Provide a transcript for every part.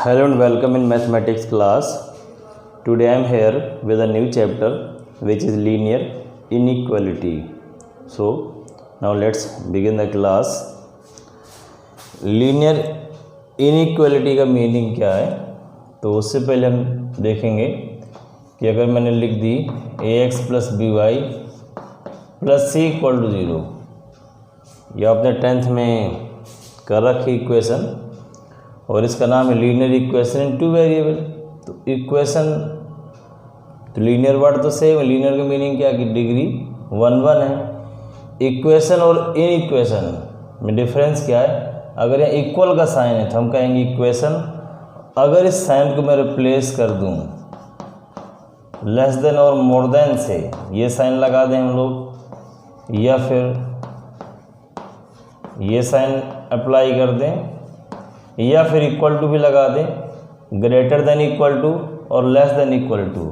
Hello and welcome in mathematics class. Today I am here with a new chapter which is linear inequality. So now let's begin the class. Linear inequality का meaning क्या है, तो उससे पहले हम देखेंगे कि अगर मैंने लिख दी ax plus B Y plus C equal to 0, यह आपने 10th में कर रखी इक्वेशन और इसका नाम है linear equation in two variable. तो इक्वेशन तो लीनियर वर्ड तो सेम है, लीनियर का मीनिंग क्या कि डिग्री 1 है। इक्वेशन और इन इक्वेशन में डिफरेंस क्या है, अगर यहाँ इक्वल का साइन है तो हम कहेंगे इक्वेशन, अगर इस साइन को मैं रिप्लेस कर दूँ लेस देन और मोर देन से, ये साइन लगा दें हम लोग, या फिर ये साइन अप्लाई कर दें, या फिर इक्वल टू भी लगा दें, ग्रेटर देन इक्वल टू और लेस देन इक्वल टू,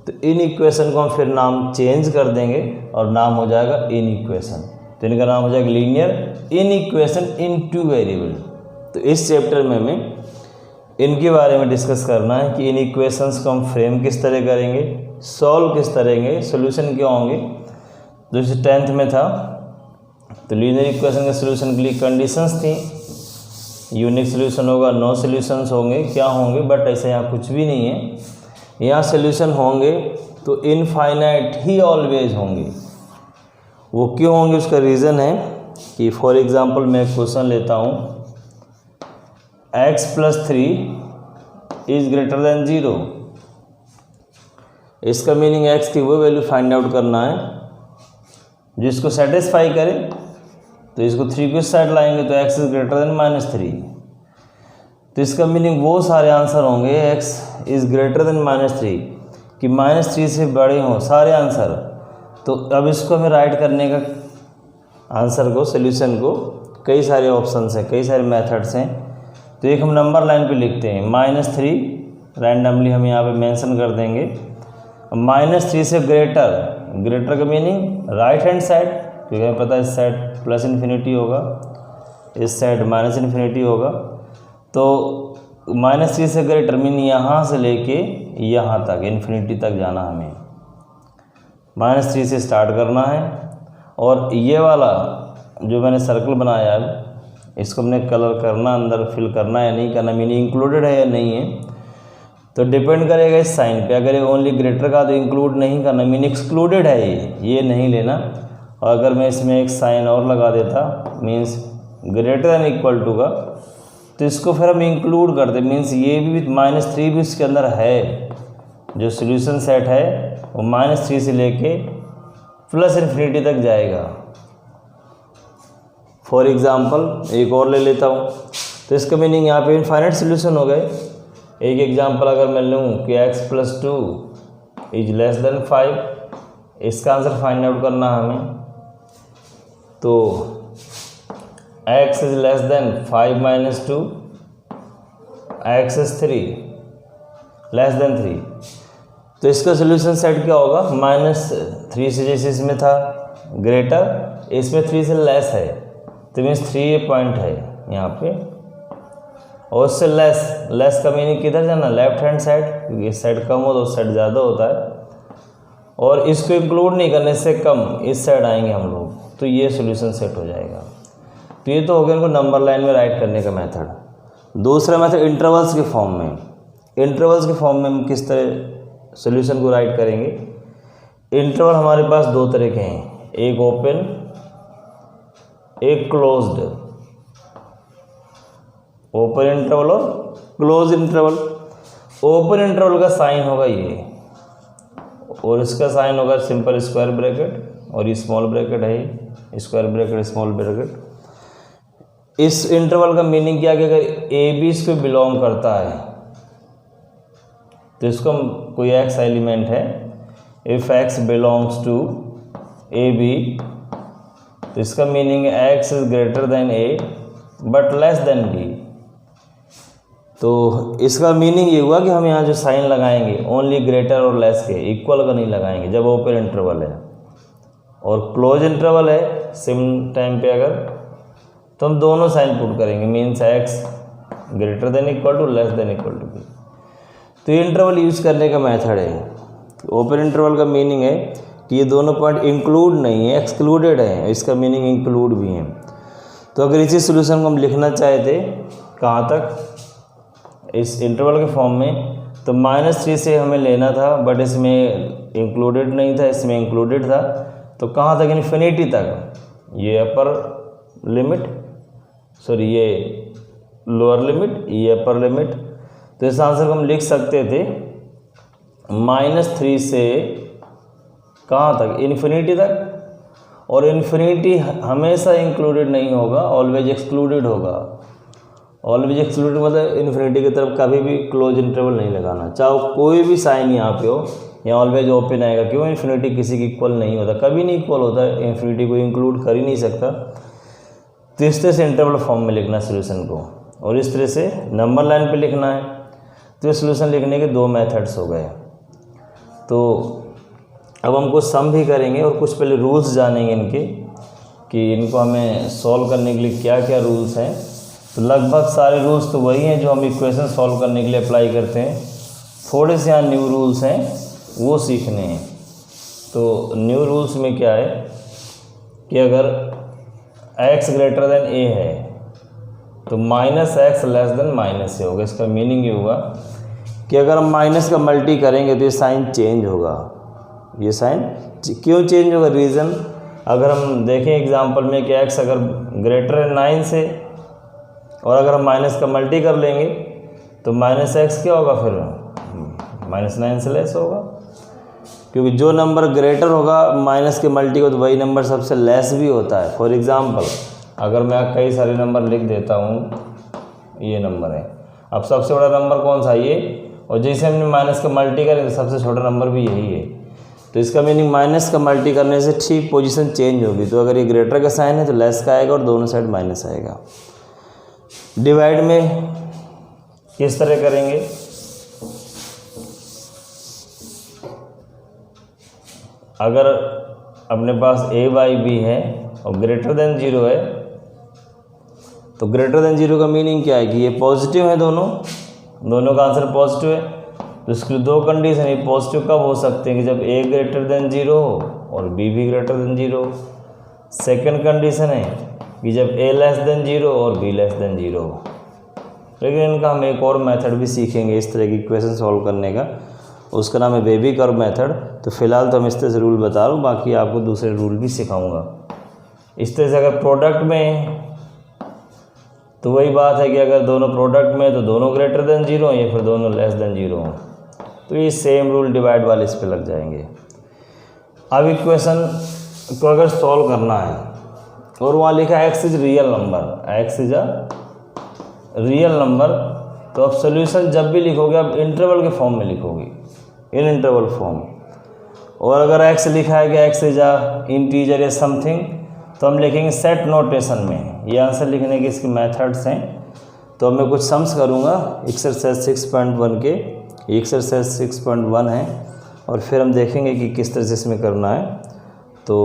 तो इन इक्वेशन को हम फिर नाम चेंज कर देंगे और नाम हो जाएगा इन इक्वेशन। तो इनका नाम हो जाएगा linear in equation in two variable. तो इस चैप्टर में हमें इनके बारे में डिस्कस करना है कि इन इक्वेशंस को हम फ्रेम किस तरह करेंगे, सॉल्व किस तरह करेंगे, सोल्यूशन क्या होंगे। तो जैसे 10th में था तो लीनियर इक्वेशन के सोल्यूशन के लिए कंडीशंस थी, यूनिक सोल्यूशन होगा, नो सोल्यूशंस होंगे, क्या होंगे, बट ऐसा यहाँ कुछ भी नहीं है। यहाँ सोल्यूशन होंगे तो इनफाइनाइट ही ऑलवेज होंगे। वो क्यों होंगे, उसका रीज़न है कि फॉर एग्जांपल मैं क्वेश्चन लेता हूँ x plus 3 is greater then 0। इसका मीनिंग x की वो वैल्यू फाइंड आउट करना है जिसको सेटिस्फाई करे। तो इसको 3 को इस साइड लाएंगे तो x इज़ ग्रेटर देन -3। तो इसका मीनिंग वो सारे आंसर होंगे x इज़ ग्रेटर देन -3 कि -3 से बड़े हों सारे आंसर। तो अब इसको हमें राइट करने का आंसर को, सोल्यूशन को, कई सारे ऑप्शंस हैं, कई सारे मेथड्स हैं। तो एक हम नंबर लाइन पे लिखते हैं -3, रैंडमली हम यहाँ पे मेंशन कर देंगे। -3 से ग्रेटर का मीनिंग राइट हैंड साइड, क्योंकि हमें पता है इस साइड प्लस इन्फिनिटी होगा, इस साइड माइनस इन्फिनिटी होगा। तो -3 से ग्रेटर मीन यहाँ से लेके यहाँ तक इन्फिनिटी तक जाना, हमें -3 से स्टार्ट करना है। और ये वाला जो मैंने सर्कल बनाया है इसको हमने कलर करना, अंदर फिल करना या नहीं करना, मीनिंग इंक्लूडेड है या नहीं है, तो डिपेंड करेगा इस साइन पे। अगर ये ओनली ग्रेटर का तो इंक्लूड नहीं करना, मीन एक्सक्लूडेड है ये नहीं लेना। और अगर मैं इसमें एक साइन और लगा देता means greater than equal to का, तो इसको फिर हम इंक्लूड करते, मीन्स ये भी -3 भी इसके अंदर है। जो सोल्यूशन सेट है वो -3 से लेके प्लस इन्फिनिटी तक जाएगा। फॉर एग्जांपल एक और ले लेता हूँ, तो इसका मीनिंग यहाँ पे इनफाइनाइट सोल्यूशन हो गए। एक एग्जांपल अगर मैं लूँ कि x plus 2 is less than 5, इसका आंसर फाइंड आउट करना हमें। तो x is less than 5 minus 2, x is 3 less than 3। तो इसका सोल्यूशन सेट क्या होगा, -3 से जैसे इसमें था ग्रेटर, इसमें 3 से लेस है, तो मीन्स 3 ये पॉइंट है यहाँ पे, और उससे लेस का मीनिंग किधर जाना, लेफ्ट हैंड साइड, क्योंकि इस साइड कम हो तो उस साइड ज़्यादा होता है। और इसको इंक्लूड नहीं करने से कम इस साइड आएंगे हम लोग, तो ये सोल्यूशन सेट हो जाएगा। तो ये तो हो गया इनको नंबर लाइन में राइट करने का मेथड। दूसरा मेथड इंटरवल्स के फॉर्म में। इंटरवल्स के फॉर्म में हम किस तरह सोल्यूशन को राइट करेंगे। इंटरवल हमारे पास दो तरह के हैं, एक ओपन एक क्लोज्ड। ओपन इंटरवल और क्लोज इंटरवल। ओपन इंटरवल का साइन होगा ये, और इसका साइन होगा सिंपल स्क्वायर ब्रैकेट, और ये स्मॉल ब्रैकेट है, स्क्वायर ब्रैकेट स्मॉल ब्रैकेट। इस इंटरवल का मीनिंग क्या है कि अगर ए बी इसको बिलोंग करता है तो इसको कोई एक्स एलिमेंट है, if X belongs to A B, तो इसका मीनिंग है X is greater than A but less than B. तो इसका मीनिंग ये हुआ कि हम यहाँ जो साइन लगाएंगे ओनली ग्रेटर और लेस के, इक्वल का नहीं लगाएंगे जब ओपन इंटरवल है। और क्लोज इंटरवल है सेम टाइम पे अगर, तो हम दोनों साइन पुट करेंगे, means X greater than equal to less than equal to B. तो ये इंटरवल यूज करने का मेथड है। ओपन इंटरवल का मीनिंग है कि ये दोनों पॉइंट इंक्लूड नहीं है, एक्सक्लूडेड है, इसका मीनिंग इंक्लूड भी है। तो अगर इसी सोल्यूशन को हम लिखना चाहते कहाँ तक, इस इंटरवल के फॉर्म में, तो -3 से हमें लेना था, बट इसमें इंक्लूडेड नहीं था, इसमें इंक्लूडेड था। तो कहाँ तक, इन्फिनिटी तक, ये अपर लिमिट, सॉरी ये लोअर लिमिट, ये अपर लिमिट। तो इस आंसर को हम लिख सकते थे -3 से कहाँ तक, इन्फिनिटी तक। और इन्फिनिटी हमेशा इंक्लूडेड नहीं होगा, ऑलवेज एक्सक्लूडेड होगा। ऑलवेज एक्सक्लूडेड मतलब इन्फिनिटी की तरफ कभी भी क्लोज इंटरवल नहीं लगाना, चाहे कोई भी साइन यहाँ पे हो, या ऑलवेज ओपन आएगा। क्यों, इन्फिनिटी किसी की इक्वल नहीं होता, कभी नहीं इक्वल होता, इन्फिनिटी को इंक्लूड कर ही नहीं सकता। तो इस तरह से इंटरवल फॉर्म में लिखना सोल्यूशन को, और इस तरह से नंबर लाइन पे लिखना है। तो सोल्यूशन लिखने के 2 मेथड्स हो गए। तो अब हम कुछ सम भी करेंगे और कुछ पहले रूल्स जानेंगे इनके, कि इनको हमें सॉल्व करने के लिए क्या क्या रूल्स हैं। तो लगभग सारे रूल्स तो वही हैं जो हम इक्वेशन सॉल्व करने के लिए अप्लाई करते हैं। थोड़े से यहाँ न्यू रूल्स हैं, वो सीखने हैं। तो न्यू रूल्स में क्या है कि अगर x ग्रेटर देन a है तो -x लेस देन -a होगा। इसका मीनिंग ये होगा कि अगर हम माइनस का मल्टी करेंगे तो ये साइन चेंज होगा। ये साइन क्यों चेंज होगा, रीज़न अगर हम देखें एग्जांपल में कि x अगर ग्रेटर है 9 से, और अगर हम माइनस का मल्टी कर लेंगे तो -x क्या होगा, फिर -9 से लेस होगा। क्योंकि जो नंबर ग्रेटर होगा माइनस के मल्टी को, तो वही नंबर सबसे लेस भी होता है। फॉर एग्जांपल अगर मैं कई सारे नंबर लिख देता हूँ, ये नंबर है, अब सबसे बड़ा नंबर कौन सा, ये, और जैसे हमने माइनस का मल्टी करें तो सबसे छोटा नंबर भी यही है। तो इसका मीनिंग माइनस का मल्टी करने से ठीक पोजीशन चेंज होगी। तो अगर ये ग्रेटर का साइन है तो लेस का आएगा और दोनों साइड माइनस आएगा। डिवाइड में किस तरह करेंगे, अगर अपने पास a/b है और ग्रेटर देन 0 है, तो ग्रेटर देन 0 का मीनिंग क्या है कि ये पॉजिटिव है, दोनों का आंसर पॉजिटिव है। तो इसके लिए 2 कंडीशन, ये पॉजिटिव कब हो सकते हैं कि जब a ग्रेटर देन 0 हो और b भी ग्रेटर देन 0 हो। सेकेंड कंडीशन है कि जब a लेस देन 0 और b लेस देन 0 हो। लेकिन इनका हम एक और मेथड भी सीखेंगे इस तरह की इक्वेशन सॉल्व करने का, उसका नाम है बेबी कर्व मेथड। तो फिलहाल तो हम इस तरह से रूल बता रहा हूँ, बाकी आपको दूसरे रूल भी सिखाऊंगा। इस तरह से अगर प्रोडक्ट में, तो वही बात है कि अगर दोनों प्रोडक्ट में तो दोनों ग्रेटर देन 0 या फिर दोनों लेस देन 0 हो, तो ये सेम रूल डिवाइड वाले इस पे लग जाएंगे। अब इक्वेशन को अगर सॉल्व करना है और वहाँ लिखा है x is real number, x is a real number, तो अब सोल्यूशन जब भी लिखोगे आप इंटरवल के फॉर्म में लिखोगे, इन इंटरवल फॉर्म। और अगर x लिखा है कि x इज अ इंटीजर या समथिंग, तो हम लिखेंगे सेट नोटेशन में। ये आंसर लिखने के इसके मेथड्स हैं। तो अब मैं कुछ सम्स करूँगा एक्सरसाइज 6.1 के, एक्सरसाइज 6.1 है, और फिर हम देखेंगे कि किस तरह से इसमें करना है। तो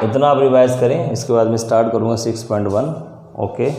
इतना आप रिवाइज करें, इसके बाद मैं स्टार्ट करूँगा 6.1। ओके।